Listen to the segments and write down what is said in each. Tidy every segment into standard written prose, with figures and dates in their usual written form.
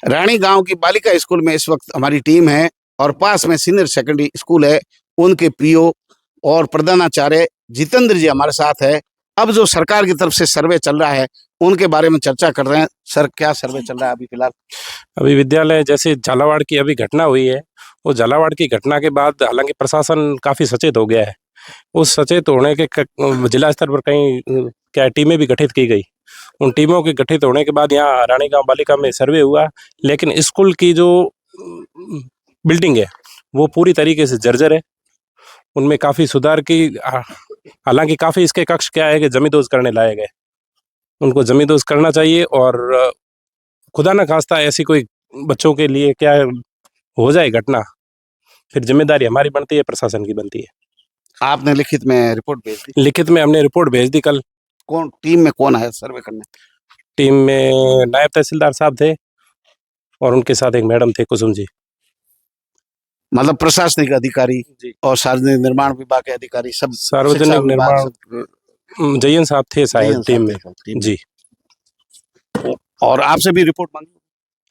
रानी गांव की बालिका स्कूल में इस वक्त हमारी टीम है और पास में सीनियर सेकेंडरी स्कूल है। उनके पीओ और प्रधानाचार्य जितेंद्र जी हमारे साथ है। अब जो सरकार की तरफ से सर्वे चल रहा है उनके बारे में चर्चा कर रहे हैं। सर, क्या सर्वे चल रहा है अभी फिलहाल? अभी विद्यालय जैसे झालावाड़ की अभी घटना हुई है, वो झालावाड़ की घटना के बाद हालांकि प्रशासन काफी सचेत हो गया है। उस सचेत होने के जिला स्तर पर कई क्या टीमें भी गठित की गई। उन टीमों के गठित होने के बाद यहाँ रानीगांव बालिका में सर्वे हुआ, लेकिन स्कूल की जो बिल्डिंग है वो पूरी तरीके से जर्जर है। उनमें काफी सुधार की, हालांकि काफी इसके कक्ष क्या है कि जमींदोज करने लायक है, उनको जमींदोज करना चाहिए। और खुदा न खास्ता ऐसी कोई बच्चों के लिए क्या हो जाए घटना, फिर जिम्मेदारी हमारी बनती है, प्रशासन की बनती है। आपने लिखित में रिपोर्ट भेज दी? लिखित में हमने रिपोर्ट भेज दी कल। कौन टीम में कौन आया सर्वे करने? टीम में नायब तहसीलदार साहब थे और उनके साथ एक मैडम थे, कुसुम जी। मतलब प्रशासनिक अधिकारी और सार्वजनिक निर्माण विभाग के अधिकारी सब? सार्वजनिक निर्माण जयन साहब थे शायद टीम में जी। और आपसे भी रिपोर्ट मांगी?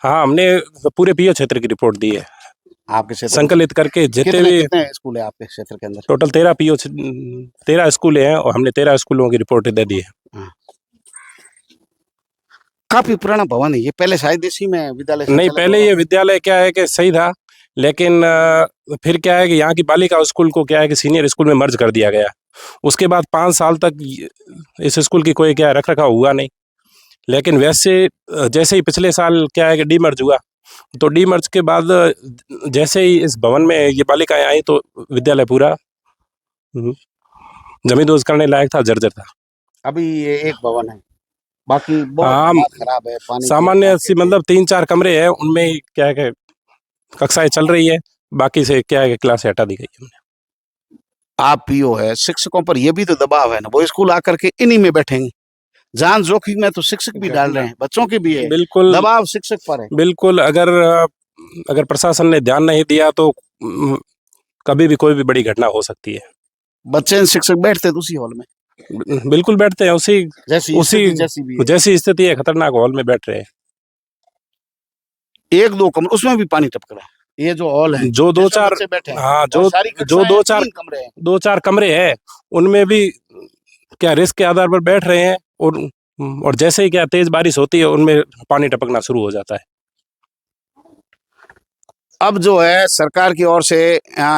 हाँ, हमने पूरे पीओ क्षेत्र की रिपोर्ट दी है, आपके क्षेत्र संकलित करके। जितने भी कितने स्कूल है आपके क्षेत्र के अंदर? टोटल 13 स्कूल हैं और हमने 13 स्कूलों की रिपोर्ट दे दी है। काफी पुराना भवन है ये, पहले शायद इसी में विद्यालय नहीं, पहले ये विद्यालय क्या है कि सही था, लेकिन फिर क्या है कि यहाँ की बालिका स्कूल को क्या है कि सीनियर स्कूल में मर्ज कर दिया गया। उसके बाद 5 साल तक इस स्कूल की कोई क्या रख रखाव हुआ नहीं। लेकिन वैसे जैसे ही पिछले साल क्या है कि डीमर्ज हुआ, तो डीमर्ज के बाद जैसे ही इस भवन में ये बालिकाएं आई तो विद्यालय पूरा जमींदोज करने लायक था, जर्जर था। अभी ये एक भवन है, बाकी बहुत खराब है। पानी सामान्य सी मतलब 3-4 कमरे हैं, उनमें क्या है कि कक्षाएं चल रही है, बाकी से क्या है कि क्लास हटा दी गई हमने। आप पीओ है, शिक्षकों पर ये भी तो दबाव है ना, वो स्कूल आकर के इन्हीं में बैठेंगे। जान जोखिम में तो शिक्षक भी डाल रहे हैं, बच्चों की भी है। बिल्कुल दबाव शिक्षक पर है। बिल्कुल, अगर प्रशासन ने ध्यान नहीं दिया तो कभी भी कोई भी बड़ी घटना हो सकती है। बच्चे शिक्षक बैठते तो उसी हॉल में? बिल्कुल बैठते हैं, उसी जैसी स्थिति है, खतरनाक हॉल में बैठ रहे हैं। 1-2 कमरे, उसमें भी पानी टपक रहा है। ये जो हॉल है, जो 2-4 हाँ, जो 2-4 कमरे हैं, उनमें भी क्या रिस्क के आधार पर बैठ रहे हैं। और जैसे ही क्या तेज बारिश होती है उनमें पानी टपकना शुरू हो जाता है। अब जो है सरकार की ओर से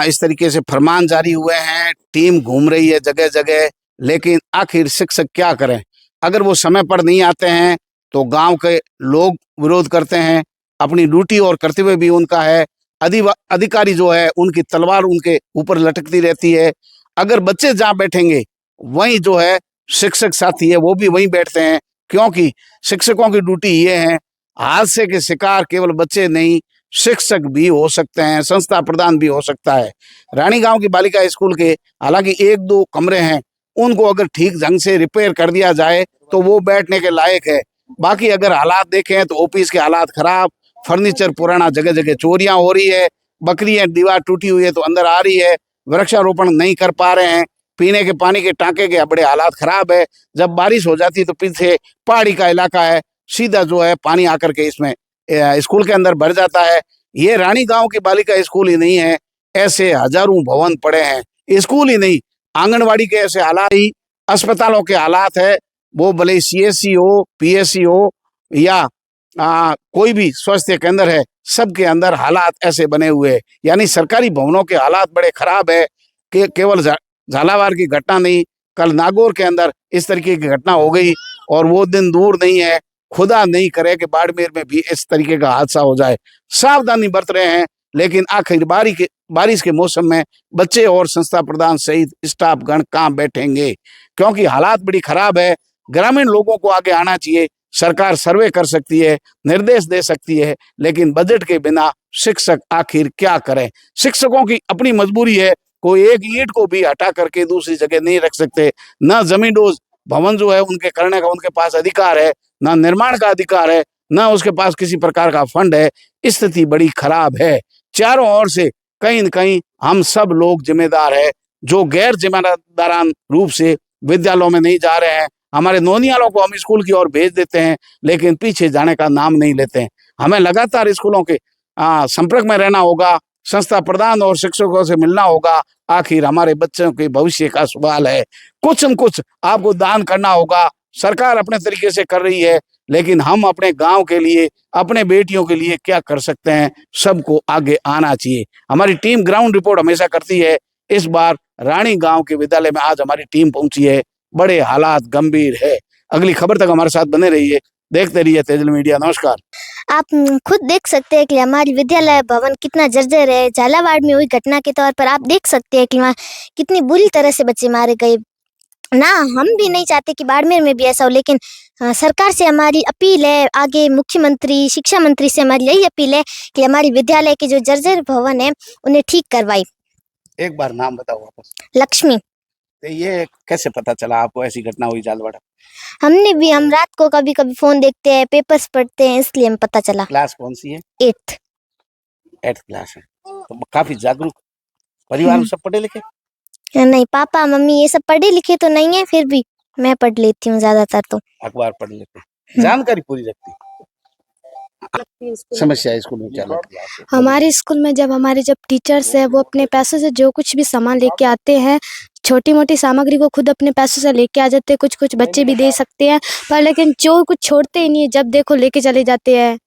इस तरीके से फरमान जारी हुए हैं, टीम घूम रही है जगह जगह, लेकिन आखिर शिक्षक क्या करें? अगर वो समय पर नहीं आते हैं तो गांव के लोग विरोध करते हैं। अपनी ड्यूटी और कर्तव्य भी उनका है। अधिकारी जो है उनकी तलवार उनके ऊपर लटकती रहती है। अगर बच्चे जहाँ बैठेंगे वहीं जो है शिक्षक साथी है वो भी वहीं बैठते हैं, क्योंकि शिक्षकों की ड्यूटी ये है। हादसे के शिकार केवल बच्चे नहीं, शिक्षक भी हो सकते हैं, संस्था प्रधान भी हो सकता है। रानी गांव की बालिका स्कूल के हालांकि 1-2 कमरे हैं, उनको अगर ठीक ढंग से रिपेयर कर दिया जाए तो वो बैठने के लायक है। बाकी अगर हालात देखें तो ऑफिस के हालात खराब, फर्नीचर पुराना, जगह जगह चोरियां हो रही है, बकरियां, दीवार टूटी हुई है तो अंदर आ रही है, वृक्षारोपण नहीं कर पा रहे हैं, पीने के पानी के टांके के बड़े हालात खराब है। जब बारिश हो जाती है तो पीछे पहाड़ी का इलाका है, सीधा जो है पानी आकर के इसमें स्कूल के अंदर भर जाता है। ये रानी गांव की बालिका स्कूल ही नहीं है, ऐसे हजारों भवन पड़े हैं। स्कूल ही नहीं, आंगनवाड़ी के ऐसे हालात ही, अस्पतालों के हालात है, वो भले सीएससी हो, पीएससी हो या कोई भी स्वास्थ्य केंद्र है, सबके अंदर हालात ऐसे बने हुए हैं। यानी सरकारी भवनों के हालात बड़े खराब है कि केवल झालावाड़ की घटना नहीं, कल नागौर के अंदर इस तरीके की घटना हो गई और वो दिन दूर नहीं है। खुदा नहीं करे कि बाड़मेर में भी इस तरीके का हादसा हो जाए। सावधानी बरत रहे हैं, लेकिन आखिर बारिश के मौसम में बच्चे और संस्था प्रधान सहित स्टाफ गण कहाँ बैठेंगे, क्योंकि हालात बड़ी खराब है। ग्रामीण लोगों को आगे आना चाहिए। सरकार सर्वे कर सकती है, निर्देश दे सकती है, लेकिन बजट के बिना शिक्षक आखिर क्या करें? शिक्षकों की अपनी मजबूरी है, कोई एक ईंट को भी हटा करके दूसरी जगह नहीं रख सकते। न जमींदोज भवन जो है उनके करने का उनके पास अधिकार है, ना निर्माण का अधिकार है, ना उसके पास किसी प्रकार का फंड है। स्थिति बड़ी खराब है। चारों ओर से कहीं न कहीं हम सब लोग जिम्मेदार है, जो गैर जिम्मेदारान रूप से विद्यालयों में नहीं जा रहे हैं। हमारे नौनियालों को हम स्कूल की ओर भेज देते हैं, लेकिन पीछे जाने का नाम नहीं लेते हैं। हमें लगातार स्कूलों के संपर्क में रहना होगा, संस्था प्रधान और शिक्षकों से मिलना होगा। आखिर हमारे बच्चों के भविष्य का सवाल है, कुछ न कुछ आपको दान करना होगा। सरकार अपने तरीके से कर रही है, लेकिन हम अपने गांव के लिए, अपने बेटियों के लिए क्या कर सकते हैं, सबको आगे आना चाहिए। हमारी टीम ग्राउंड रिपोर्ट हमेशा करती है। इस बार रानी गांव के विद्यालय में आज हमारी टीम पहुंची है, बड़े हालात गंभीर है। अगली खबर तक हमारे साथ बने रहिए, देखते रहिए तेजल मीडिया। नमस्कार। आप खुद देख सकते हैं कि हमारी विद्यालय भवन कितना जर्जर है। झालावाड़ में हुई घटना के तौर पर आप देख सकते हैं कि वहाँ कितनी बुरी तरह से बच्चे मारे गए ना। हम भी नहीं चाहते कि बाड़मेर में भी ऐसा हो, लेकिन सरकार से हमारी अपील है, आगे मुख्यमंत्री, शिक्षा मंत्री से हमारी यही अपील है कि हमारी विद्यालय के जो जर्जर भवन है उन्हें ठीक करवाई। एक बार नाम बताओ वापस। लक्ष्मी। तो ये कैसे पता चला आपको ऐसी घटना हुई झालावाड़? हम रात को कभी कभी फोन देखते हैं, पेपर्स पढ़ते हैं, इसलिए हमें पता चला। क्लास कौन सी है? 8th क्लास है। तो काफी जागरूक परिवार में सब पढ़े लिखे? नहीं, पापा मम्मी ये सब पढ़े लिखे तो नहीं है, फिर भी मैं पढ़ लेती हूँ ज्यादातर तो। अखबार पढ़ लेते, जानकारी पूरी रखती। समस्या स्कूल में क्या लगती है आपको? हमारे स्कूल में जब टीचर्स है वो अपने पैसों से जो कुछ भी सामान लेके आते हैं, छोटी मोटी सामग्री को खुद अपने पैसों से लेके आ जाते हैं। कुछ कुछ बच्चे भी दे सकते हैं, पर लेकिन चोर कुछ छोड़ते ही नहीं है, जब देखो लेके चले जाते हैं।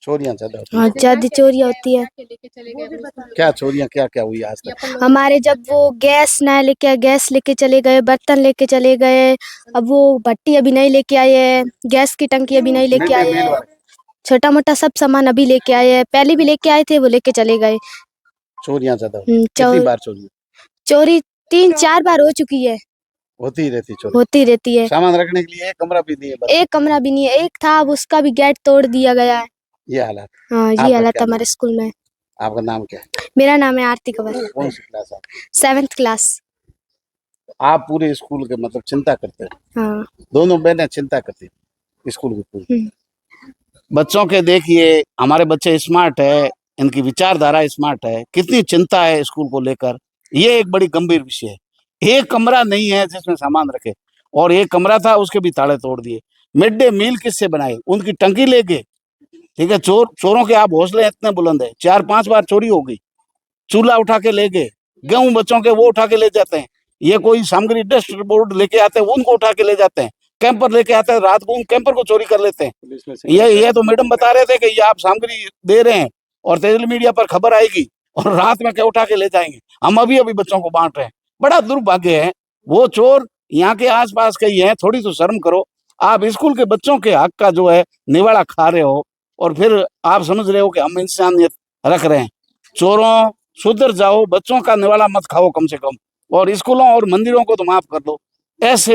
चोरियां ज्यादा होती हाँ, ज्यादा चोरियां होती है। क्या चोरियां क्या हुई आज तक? हमारे जब वो गैस नया लेके आए, गैस लेके चले गए, बर्तन लेके चले गए। अब वो भट्टी अभी नहीं लेके आए हैं, गैस की टंकी अभी नहीं लेके आए हैं। छोटा मोटा सब सामान अभी लेके आए हैं, पहले भी लेके आए थे, वो लेके चले गए। चोरियां ज्यादा होती कितनी बार चोरी 3-4 बार हो चुकी है। होती रहती चोरी? होती रहती है। सामान रखने के लिए एक कमरा भी नहीं है? एक कमरा भी नहीं है, एक था, अब उसका भी गेट तोड़ दिया गया है। ये हालात? हाँ, ये हालत हमारे स्कूल में। आपका नाम क्या है? मेरा नाम है आरती कंवर। कौन सी क्लास है? 7th class. आप पूरे स्कूल के मतलब चिंता करते हैं? हाँ। दोनों बहनें चिंता करती स्कूल की पूरी। बच्चों के देखिए, हमारे बच्चे स्मार्ट है, इनकी विचारधारा स्मार्ट है, कितनी चिंता है स्कूल को लेकर। ये एक बड़ी गंभीर विषय है। एक कमरा नहीं है जिसमें सामान रखे, और एक कमरा था उसके भी ताले तोड़ दिए। मिड डे मील किससे बनाए? उनकी टंकी ले गए। ठीक है, चोरों के आप हौसले इतने बुलंद है। 4-5 बार चोरी हो गई। चूल्हा उठा के ले गए, गेहूं बच्चों के वो उठा के ले जाते हैं। ये कोई सामग्री डस्ट बोर्ड लेके आते हैं, उनको उठा के ले जाते हैं। कैंपर लेके आते हैं, रात को उन कैंपर को चोरी कर लेते हैं। ये तो मैडम बता रहे थे कि ये आप सामग्री दे रहे हैं और तेजल मीडिया पर खबर आएगी और रात में क्या उठा के ले जाएंगे। हम अभी बच्चों को बांट रहे हैं। बड़ा दुर्भाग्य है। वो चोर यहाँ के आसपास के ही हैं। थोड़ी तो शर्म करो। आप स्कूल के बच्चों के हक का जो है निवाड़ा खा रहे हो, और फिर आप समझ रहे हो कि हम इंसानियत रख रहे हैं। चोरों, सुधर जाओ, बच्चों का निवाला मत खाओ कम से कम, और स्कूलों और मंदिरों को तो माफ कर दो। ऐसे